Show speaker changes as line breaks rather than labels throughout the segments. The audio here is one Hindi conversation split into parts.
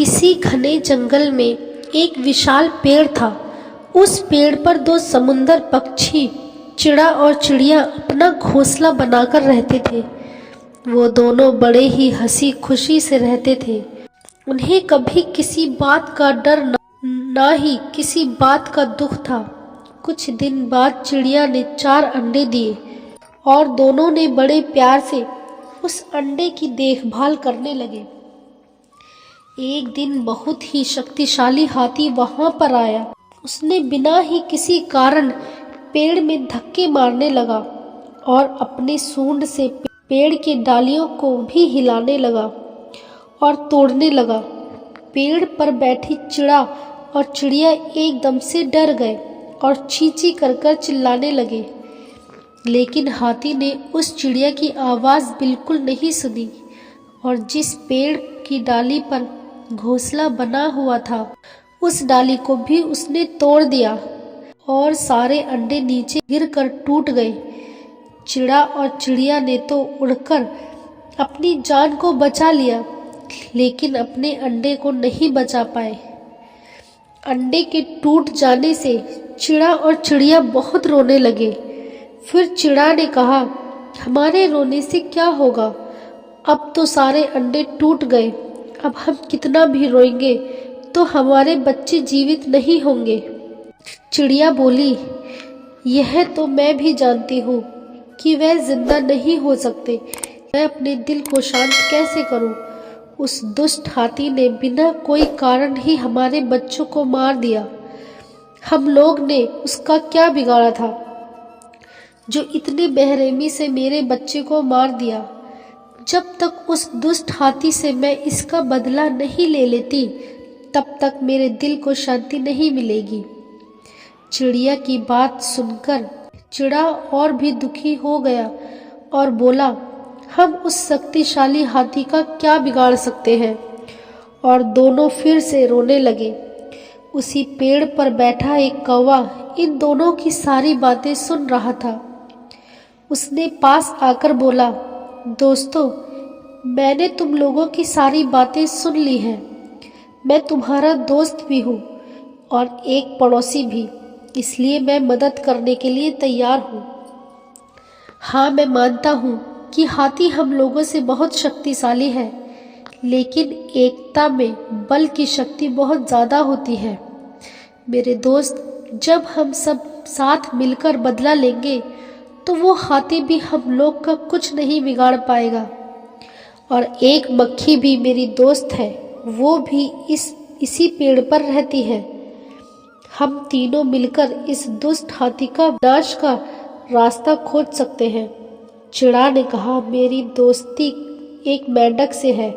किसी घने जंगल में एक विशाल पेड़ था। उस पेड़ पर दो समुंदर पक्षी चिड़ा और चिड़िया अपना घोंसला बनाकर रहते थे। वो दोनों बड़े ही हंसी खुशी से रहते थे। उन्हें कभी किसी बात का डर ना ही किसी बात का दुख था। कुछ दिन बाद चिड़िया ने 4 अंडे दिए और दोनों ने बड़े प्यार से उस अंडे की देखभाल करने लगे। एक दिन बहुत ही शक्तिशाली हाथी वहां पर आया। उसने बिना ही किसी कारण पेड़ में धक्के मारने लगा और अपने सूंड से पेड़ की डालियों को भी हिलाने लगा और तोड़ने लगा। पेड़ पर बैठी चिड़ा और चिड़िया एकदम से डर गए और चींची कर चिल्लाने लगे। लेकिन हाथी ने उस चिड़िया की आवाज़ बिल्कुल नहीं सुनी और जिस पेड़ की डाली पर घोंसला बना हुआ था उस डाली को भी उसने तोड़ दिया और सारे अंडे नीचे गिरकर टूट गए। चिड़ा और चिड़िया ने तो उड़कर अपनी जान को बचा लिया, लेकिन अपने अंडे को नहीं बचा पाए। अंडे के टूट जाने से चिड़ा और चिड़िया बहुत रोने लगे। फिर चिड़ा ने कहा, हमारे रोने से क्या होगा, अब तो सारे अंडे टूट गए। अब हम कितना भी रोएंगे तो हमारे बच्चे जीवित नहीं होंगे। चिड़िया बोली, यह तो मैं भी जानती हूँ कि वह जिंदा नहीं हो सकते। मैं अपने दिल को शांत कैसे करूँ। उस दुष्ट हाथी ने बिना कोई कारण ही हमारे बच्चों को मार दिया। हम लोग ने उसका क्या बिगाड़ा था जो इतने बेरहमी से मेरे बच्चे को मार दिया। जब तक उस दुष्ट हाथी से मैं इसका बदला नहीं ले लेती तब तक मेरे दिल को शांति नहीं मिलेगी। चिड़िया की बात सुनकर चिड़ा और भी दुखी हो गया और बोला, हम उस शक्तिशाली हाथी का क्या बिगाड़ सकते हैं। और दोनों फिर से रोने लगे। उसी पेड़ पर बैठा एक कौवा इन दोनों की सारी बातें सुन रहा था। उसने पास आकर बोला, दोस्तों, मैंने तुम लोगों की सारी बातें सुन ली हैं। मैं तुम्हारा दोस्त भी हूँ और एक पड़ोसी भी, इसलिए मैं मदद करने के लिए तैयार हूँ। हाँ, मैं मानता हूँ कि हाथी हम लोगों से बहुत शक्तिशाली है, लेकिन एकता में बल की शक्ति बहुत ज़्यादा होती है। मेरे दोस्त, जब हम सब साथ मिलकर बदला लेंगे तो वो हाथी भी हम लोग का कुछ नहीं बिगाड़ पाएगा। और एक मक्खी भी मेरी दोस्त है, वो भी इसी पेड़ पर रहती है। हम तीनों मिलकर इस दुष्ट हाथी का विनाश का रास्ता खोज सकते हैं। चिड़ा ने कहा, मेरी दोस्ती एक मेंढक से है,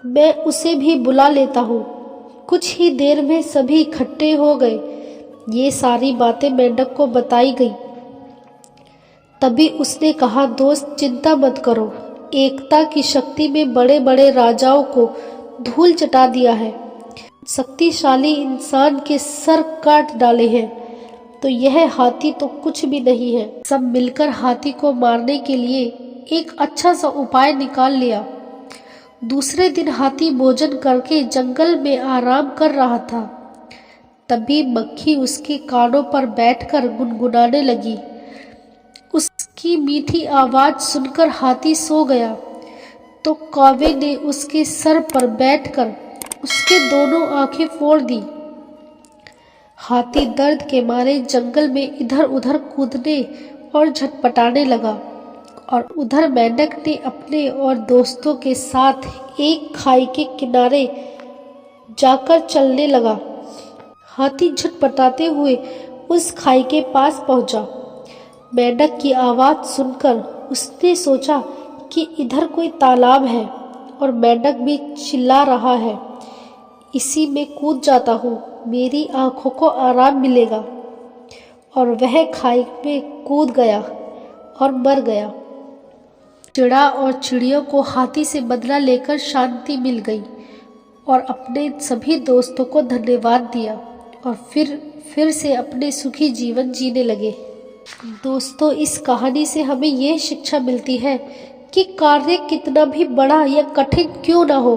मैं उसे भी बुला लेता हूँ। कुछ ही देर में सभी इकट्ठे हो गए। ये सारी बातें मेंढक को बताई गई। तभी उसने कहा, दोस्त, चिंता मत करो। एकता की शक्ति में बड़े बड़े राजाओं को धूल चटा दिया है। शक्तिशाली इंसान के सर काट डाले हैं, तो यह हाथी तो कुछ भी नहीं है। सब मिलकर हाथी को मारने के लिए एक अच्छा सा उपाय निकाल लिया। दूसरे दिन हाथी भोजन करके जंगल में आराम कर रहा था। तभी मक्खी उसके कानों पर बैठकर गुनगुनाने लगी। उसकी मीठी आवाज सुनकर हाथी सो गया, तो कौवे ने उसके सर पर बैठकर उसके दोनों आंखें फोड़ दी। हाथी दर्द के मारे जंगल में इधर उधर कूदने और झटपटाने लगा और उधर मेंढक ने अपने और दोस्तों के साथ एक खाई के किनारे जाकर चलने लगा। हाथी झटपटाते हुए उस खाई के पास पहुंचा। मेंढक की आवाज़ सुनकर उसने सोचा कि इधर कोई तालाब है और मेंढक भी चिल्ला रहा है। इसी में कूद जाता हूँ, मेरी आँखों को आराम मिलेगा। और वह खाई में कूद गया और मर गया। चिड़ा और चिड़ियों को हाथी से बदला लेकर शांति मिल गई और अपने सभी दोस्तों को धन्यवाद दिया और फिर से अपने सुखी जीवन जीने लगे। दोस्तों, इस कहानी से हमें यह शिक्षा मिलती है कि कार्य कितना भी बड़ा या कठिन क्यों ना हो,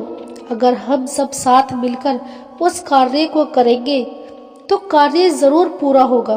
अगर हम सब साथ मिलकर उस कार्य को करेंगे तो कार्य जरूर पूरा होगा।